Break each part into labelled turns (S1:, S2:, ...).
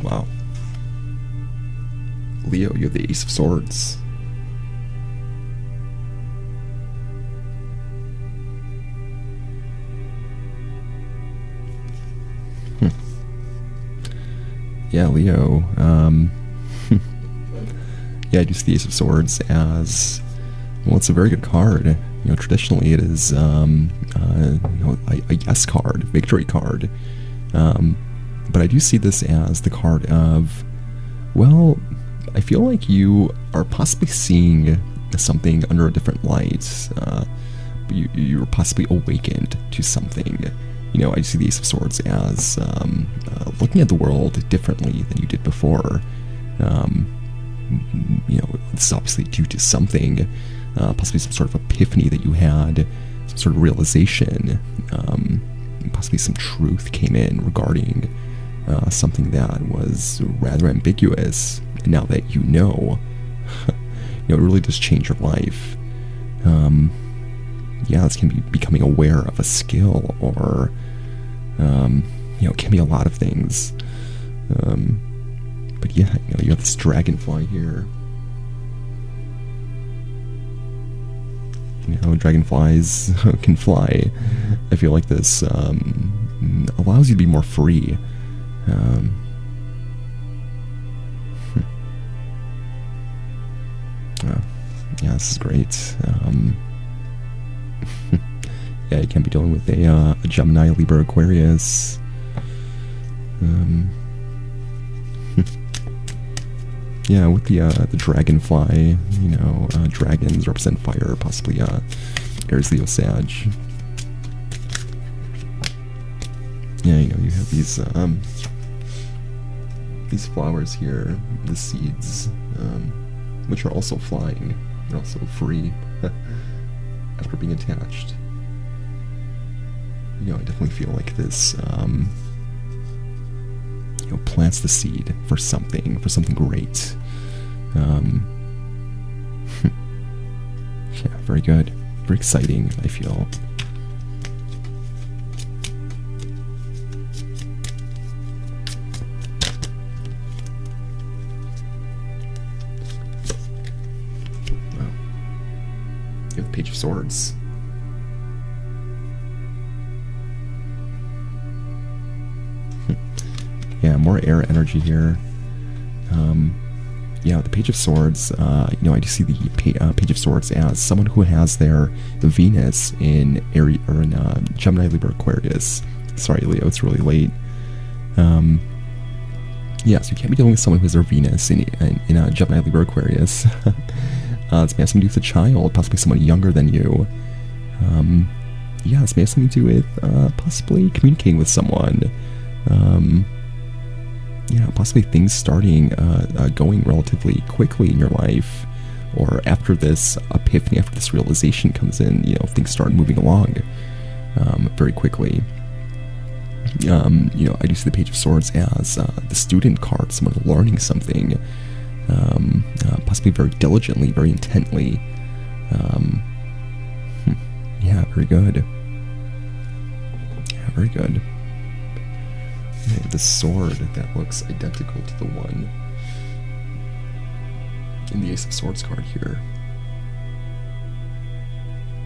S1: Wow. Leo, you have the Ace of Swords. Yeah, Leo. Yeah, I do see the Ace of Swords as, well, it's a very good card. You know, traditionally it is, you know, a yes card, victory card. But I do see this as the card of, well, I feel like you are possibly seeing something under a different light. You're possibly awakened to something. You know, I see the Ace of Swords as looking at the world differently than you did before. You know, this is obviously due to something, possibly some sort of epiphany that you had, some sort of realization, possibly some truth came in regarding something that was rather ambiguous. And now that you know, you know, it really does change your life. Yeah, this can be becoming aware of a skill, or you know, it can be a lot of things. But yeah, you know, you have this dragonfly here. You know, dragonflies can fly. I feel like this allows you to be more free. Yeah, this is great. Yeah, you can be dealing with a Gemini, Libra, Aquarius. Yeah, with the dragonfly, you know, dragons represent fire, possibly Aries, Leo, Sag. Yeah, you know, you have these flowers here, the seeds, which are also flying. They're also free after being attached. You know, I definitely feel like this, you know, plants the seed for something great. Yeah, very good. Very exciting, I feel. Wow. You have the Page of Swords. Yeah, more air energy here. Yeah, the Page of Swords, you know, I do see the Page of Swords as someone who has their Venus in Aries, or in Gemini, Libra, Aquarius. Sorry, Leo, it's really late. Yeah, so you can't be dealing with someone who has their Venus in Gemini, Libra, Aquarius. This may have something to do with a child, possibly someone younger than you. Yeah, this may have something to do with possibly communicating with someone. You know, possibly things starting going relatively quickly in your life, or after this epiphany, after this realization comes in, you know, things start moving along very quickly. You know, I do see the Page of Swords as the student card, someone learning something, possibly very diligently, very intently. Yeah, very good. Yeah, very good. The sword that looks identical to the one in the Ace of Swords card here.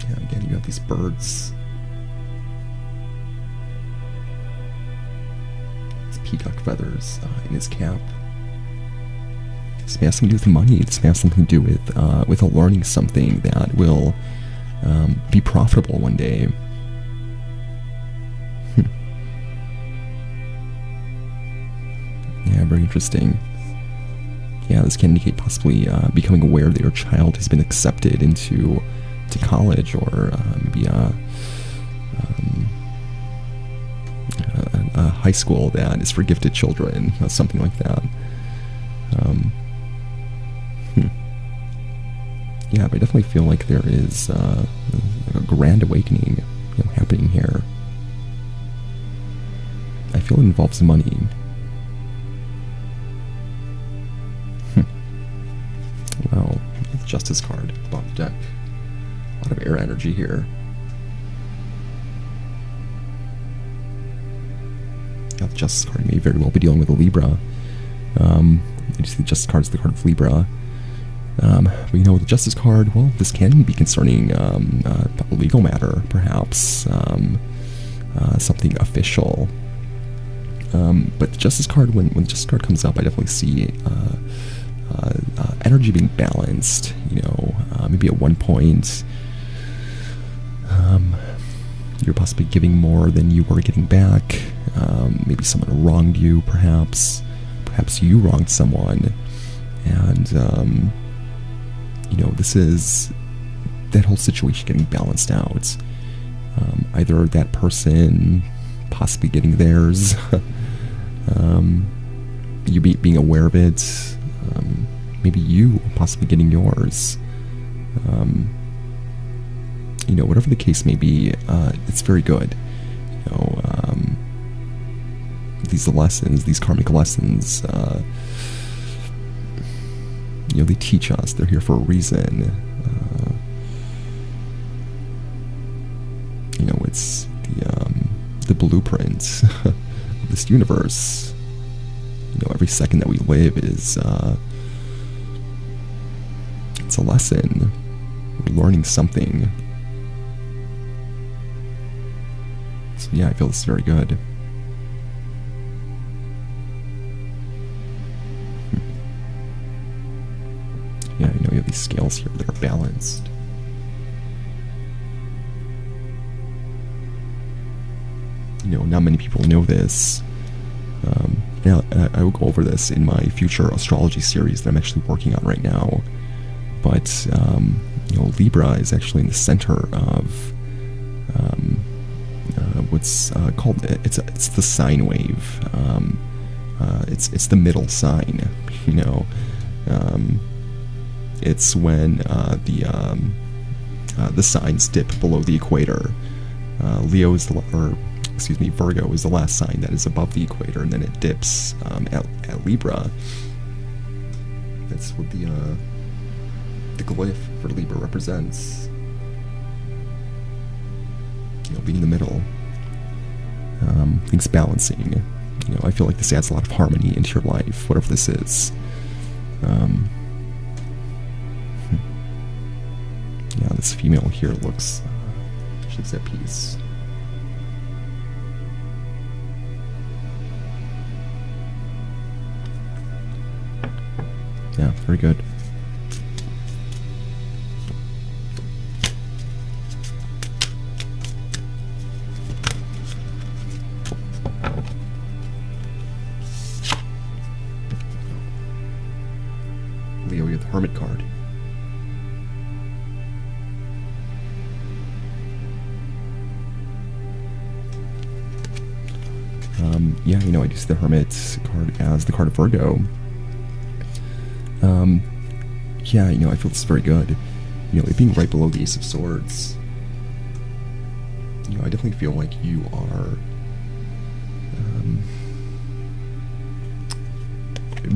S1: Yeah, again, you have these birds. These peacock feathers in his cap. This may have something to do with money. This may have something to do with learning something that will be profitable one day. Yeah, very interesting. Yeah, this can indicate possibly becoming aware that your child has been accepted into college, or maybe a high school that is for gifted children, you know, something like that. Yeah, but I definitely feel like there is a grand awakening, you know, happening here. I feel it involves money. Well, the Justice card at the bottom of the deck. A lot of air energy here. Got the Justice card. You may very well be dealing with a Libra. You see the Justice card is the card of Libra. But you know, the Justice card, well, this can be concerning a legal matter, perhaps, something official. But the Justice card, when the Justice card comes up, I definitely see energy being balanced. You know, maybe at one point, you're possibly giving more than you were getting back. Maybe someone wronged you, perhaps you wronged someone, and you know, this is that whole situation getting balanced out. Either that person possibly getting theirs, you being aware of it, maybe you possibly getting yours. You know, whatever the case may be, it's very good. You know, these lessons, these karmic lessons, you know, they teach us. They're here for a reason. You know, it's the blueprint of this universe. You know, every second that we live is it's a lesson. We're learning something. So yeah, I feel this is very good. Yeah, you know, you have these scales here that are balanced. You know, not many people know this. Yeah, I will go over this in my future astrology series that I'm actually working on right now. But, you know, Libra is actually in the center of what's called, it's the sine wave. It's the middle sign, you know. It's when the signs dip below the equator. Leo is Virgo is the last sign that is above the equator, and then it dips at Libra. That's what the glyph for Libra represents. You know, being in the middle, things balancing. You know, I feel like this adds a lot of harmony into your life, whatever this is. Yeah, this female here looks at peace. Yeah, very good. Leo, you have the Hermit card. Yeah, you know, I use the Hermit card as the card of Virgo. Yeah, you know, I feel this is very good. You know, it being right below the Ace of Swords, you know, I definitely feel like you are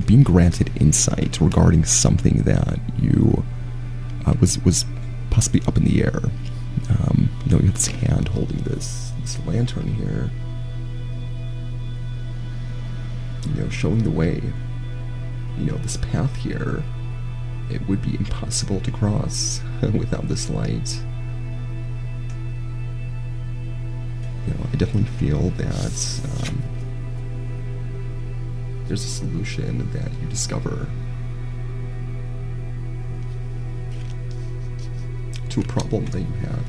S1: being granted insight regarding something that you was possibly up in the air. You know, you have this hand holding this lantern here. You know, showing the way. You know, this path here, it would be impossible to cross without this light. You know, I definitely feel that there's a solution that you discover to a problem that you had.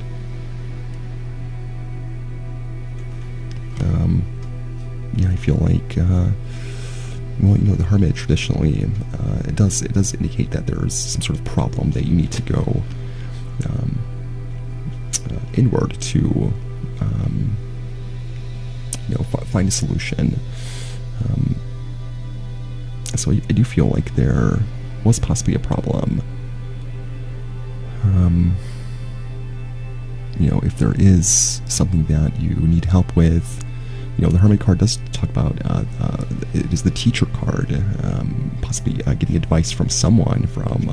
S1: Yeah, I feel like well, you know, the Hermit traditionally, it does indicate that there's some sort of problem that you need to go inward to, you know, find a solution. So I do feel like there was possibly a problem. You know, if there is something that you need help with, you know, the Hermit card does talk about, it is the teacher card, possibly getting advice from someone, from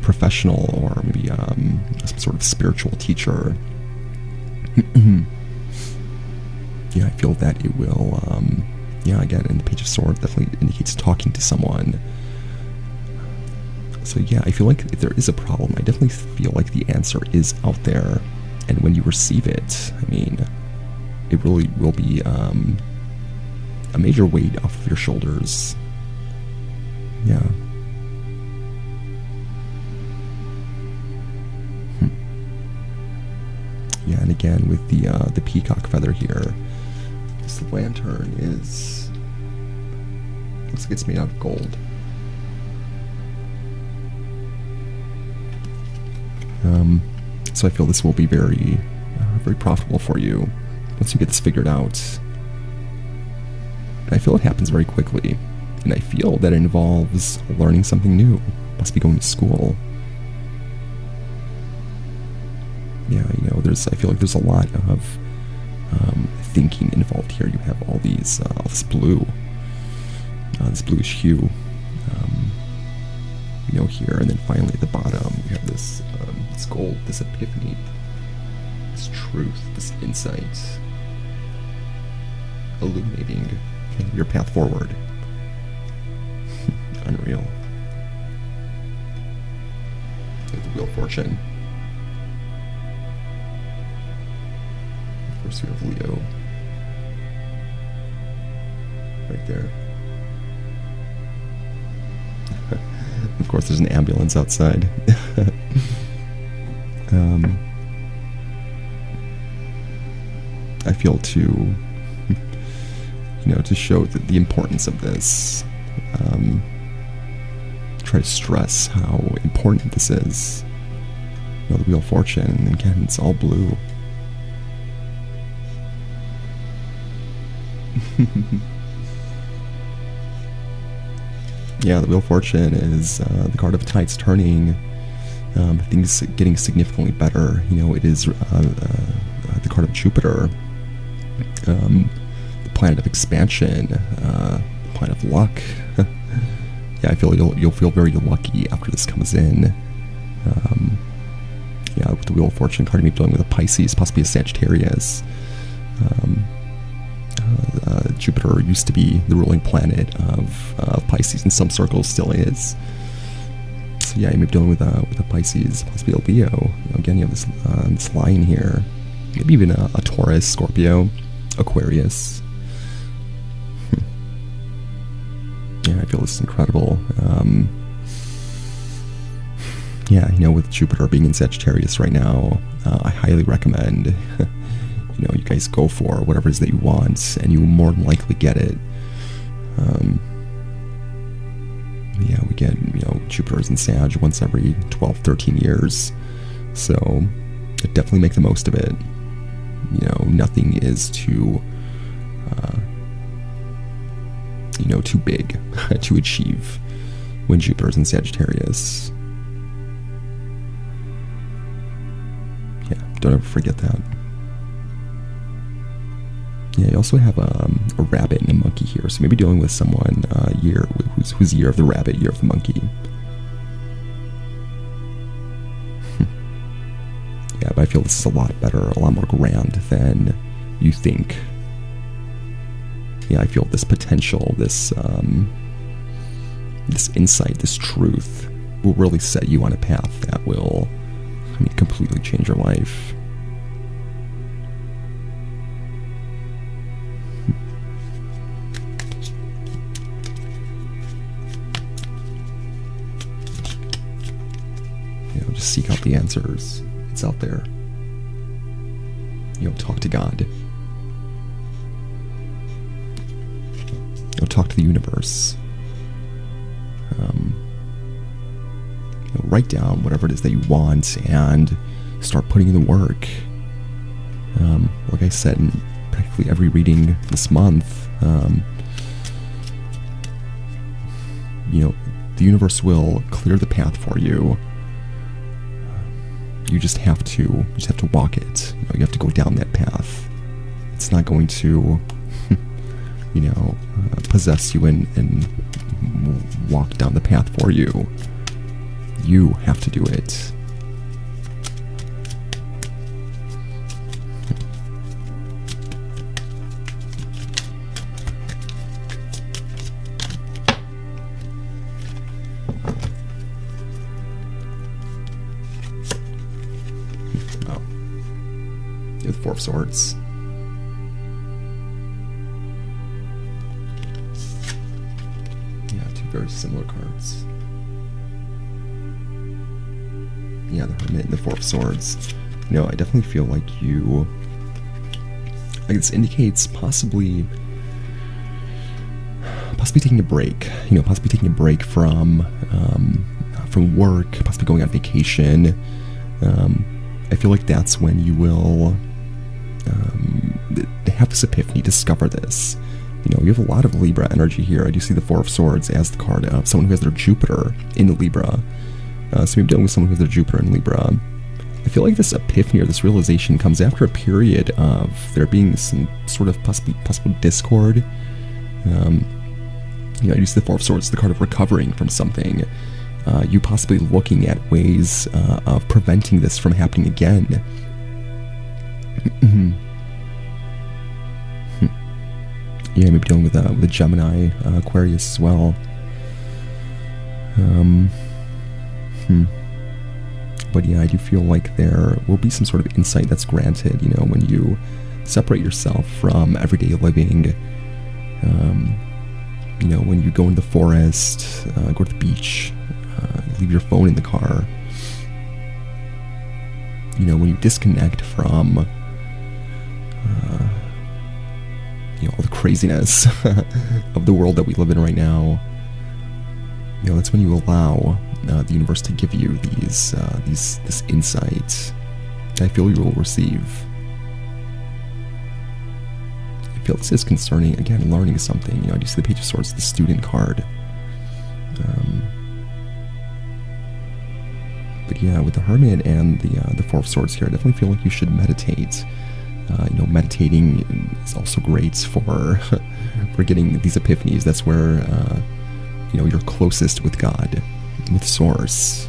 S1: professional or maybe some sort of spiritual teacher. yeah, I feel that it will, yeah, again, in the Page of Swords, definitely indicates talking to someone. So yeah, I feel like if there is a problem, I definitely feel like the answer is out there. And when you receive it, I mean, it really will be a major weight off of your shoulders. Yeah. Yeah, and again, with the peacock feather here, this lantern is, looks like it's made out of gold. So I feel this will be very, very profitable for you once you get this figured out. And I feel it happens very quickly, and I feel that it involves learning something new. Must be going to school. Yeah, you know, I feel like there's a lot of thinking involved here. You have all these, all this blue, this bluish hue, you know, here, and then finally at the bottom you have this, this gold, this epiphany, this truth, this insight, illuminating your path forward. Unreal. The Wheel of Fortune. Of course, we have Leo right there. Of course, there's an ambulance outside. I feel to, you know, to show the importance of this, try to stress how important this is. You know, the Wheel of Fortune, and again, it's all blue. Yeah, the Wheel of Fortune is the card of tides turning, things getting significantly better. You know, it is the card of Jupiter, the planet of expansion, the planet of luck. Yeah, I feel you'll feel very lucky after this comes in. Yeah, with the Wheel of Fortune card, maybe dealing with a Pisces, possibly a Sagittarius. Jupiter used to be the ruling planet of Pisces, in some circles still is. So yeah, you may be dealing with a Pisces, possibly a Leo. You know, again, you have this lion here, maybe even a Taurus, Scorpio, Aquarius. Yeah, I feel this is incredible. Yeah, you know, with Jupiter being in Sagittarius right now, I highly recommend you know, you guys go for whatever it is that you want, and you will more than likely get it. Yeah, we get, you know, Jupiter's in Sag once every 12, 13 years. So definitely make the most of it. You know, nothing is too, you know, too big to achieve when Jupiter's in Sagittarius. Yeah, don't ever forget that. Yeah, you also have a rabbit and a monkey here, so maybe dealing with someone who's year of the rabbit, year of the monkey. Yeah, but I feel this is a lot better, a lot more grand than you think. Yeah, I feel this potential, this this insight, this truth will really set you on a path that will, I mean, completely change your life. Just seek out the answers. It's out there. You know, talk to God. You know, talk to the universe. You know, write down whatever it is that you want and start putting in the work. Like I said in practically every reading this month, you know, the universe will clear the path for you. You just have to walk it. You know, you have to go down that path. It's not going to, you know, possess you and walk down the path for you. You have to do it. The Four of Swords. Yeah, two very similar cards. Yeah, the Hermit and the Four of Swords. You know, I definitely feel like you... Like, this indicates possibly taking a break. You know, possibly taking a break from work, possibly going on vacation. I feel like that's when you will have this epiphany, discover this. You know, you have a lot of Libra energy here. I do see the Four of Swords as the card of someone who has their Jupiter in Libra. So maybe dealing with someone who has their Jupiter in Libra. I feel like this epiphany or this realization comes after a period of there being some sort of possible discord. You know, I use the Four of Swords, the card of recovering from something. You possibly looking at ways of preventing this from happening again. Yeah, maybe dealing with a Gemini, Aquarius as well. But yeah, I do feel like there will be some sort of insight that's granted, you know, when you separate yourself from everyday living. You know, when you go in the forest, go to the beach, leave your phone in the car. You know, when you disconnect from, you know, all the craziness of the world that we live in right now. You know, that's when you allow the universe to give you this insight. I feel you will receive. I feel this is concerning, again, learning something. You know, I do see the Page of Swords, the student card. But yeah, with the Hermit and the Four of Swords here, I definitely feel like you should meditate. You know, meditating is also great for getting these epiphanies. That's where you know, you're closest with God, with Source.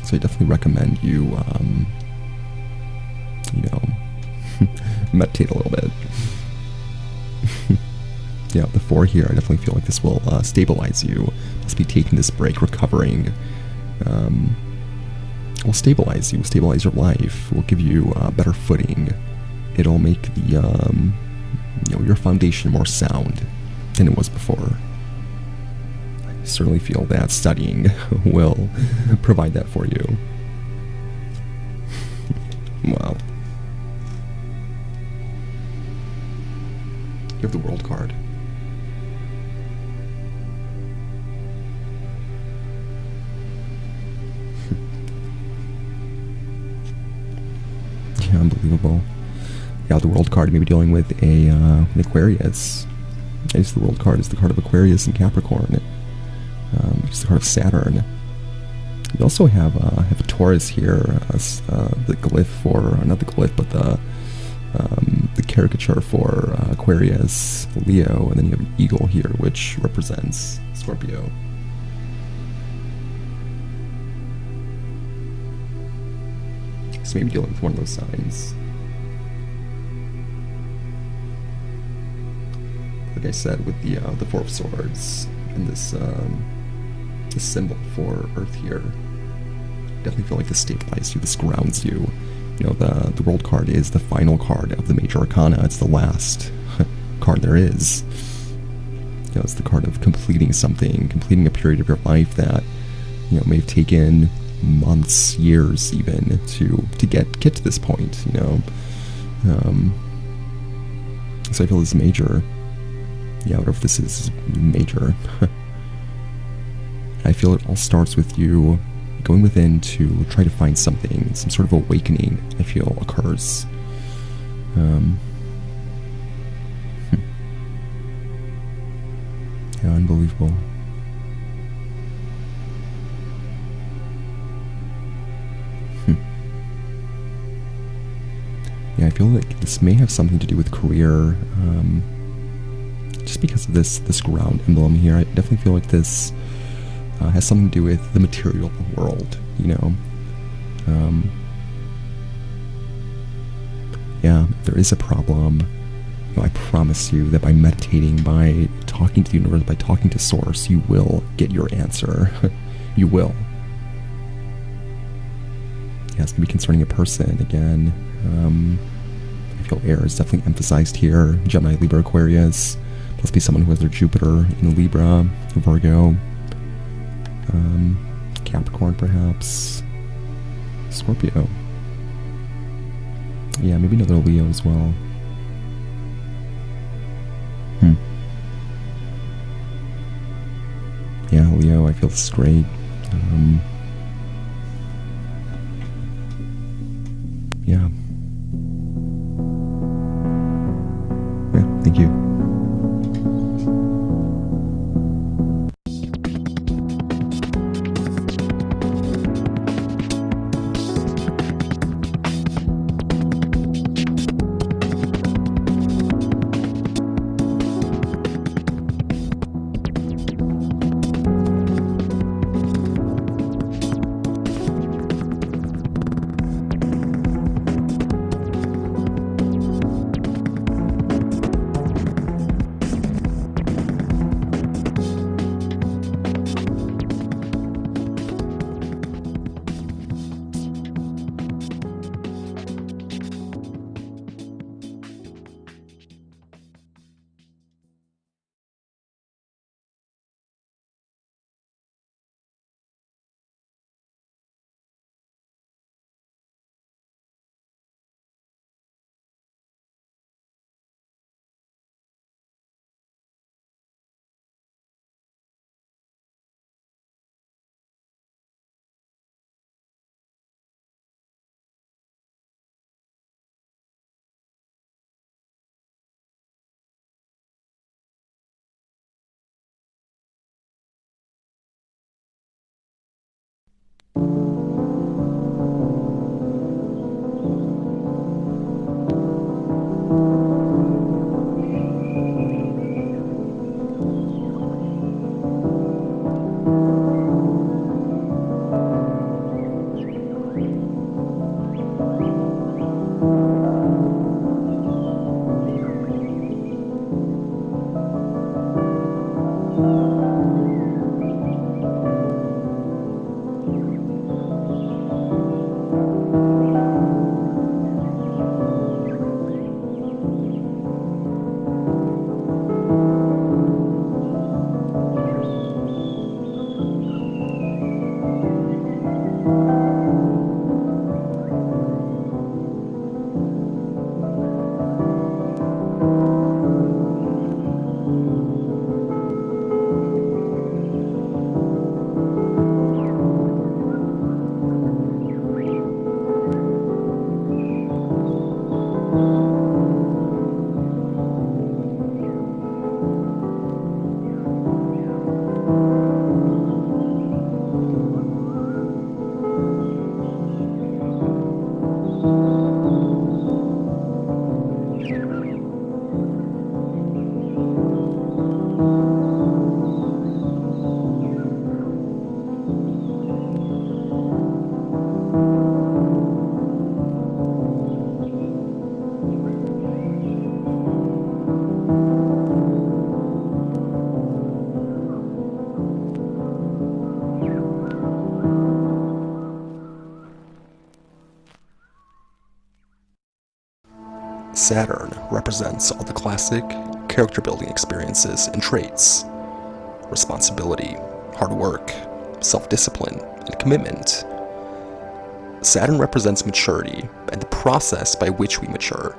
S1: So I definitely recommend you, you know, meditate a little bit. Yeah, the Four here, I definitely feel like this will stabilize you. Must be taking this break, recovering. Will stabilize you, will stabilize your life, will give you better footing. It'll make the you know, your foundation more sound than it was before. I certainly feel that studying will provide that for you. Wow. You have the World card. Yeah, unbelievable. Yeah, the World card may be dealing with an Aquarius. I guess the World card is the card of Aquarius and Capricorn. It's the card of Saturn. You also have a Taurus here, the glyph for, not the glyph, but the caricature for Aquarius, Leo, and then you have an eagle here, which represents Scorpio. So maybe dealing with one of those signs. Like I said, with the Four of Swords and this symbol for Earth here, definitely feel like this stabilizes you, this grounds you. You know, the World card is the final card of the major arcana. It's the last card there is. You know, it's the card of completing something, completing a period of your life that, you know, may have taken months, years even to get to this point, you know. So I feel this is major. Yeah, whatever this is major. I feel it all starts with you going within to try to find something, some sort of awakening, I feel, occurs. Yeah, unbelievable. Yeah, I feel like this may have something to do with career, just because of this ground emblem here. I definitely feel like this has something to do with the material world, you know. Yeah, if there is a problem, you know, I promise you that by meditating, by talking to the universe, by talking to Source, you will get your answer. You will. Yes, maybe concerning a person again. I feel air is definitely emphasized here. Gemini, Libra, Aquarius. Must be someone who has their Jupiter in Libra, Virgo, Capricorn perhaps, Scorpio. Yeah, maybe another Leo as well. Yeah, Leo, I feel this is great. Yeah. Yeah, thank you. Saturn represents all the classic character building experiences and traits: responsibility, hard work, self-discipline, and commitment. Saturn represents maturity and the process by which we mature.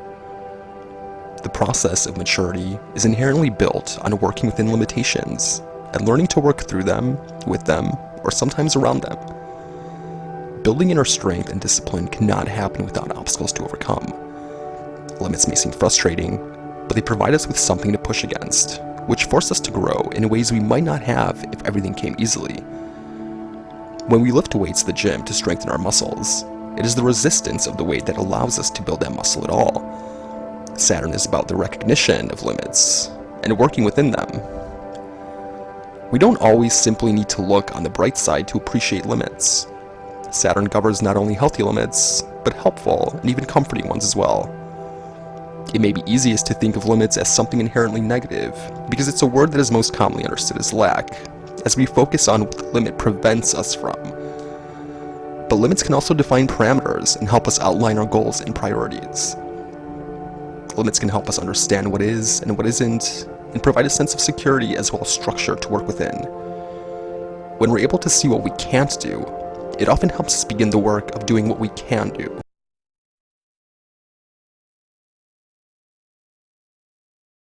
S1: The process of maturity is inherently built on working within limitations and learning to work through them, with them, or sometimes around them. Building inner strength and discipline cannot happen without obstacles to overcome. Limits may seem frustrating, but they provide us with something to push against, which force us to grow in ways we might not have if everything came easily. When we lift weights at the gym to strengthen our muscles, it is the resistance of the weight that allows us to build that muscle at all. Saturn is about the recognition of limits and working within them. We don't always simply need to look on the bright side to appreciate limits. Saturn governs not only healthy limits, but helpful and even comforting ones as well. It may be easiest to think of limits as something inherently negative, because it's a word that is most commonly understood as lack, as we focus on what the limit prevents us from. But limits can also define parameters and help us outline our goals and priorities. Limits can help us understand what is and what isn't, and provide a sense of security as well as structure to work within. When we're able to see what we can't do, it often helps us begin the work of doing what we can do.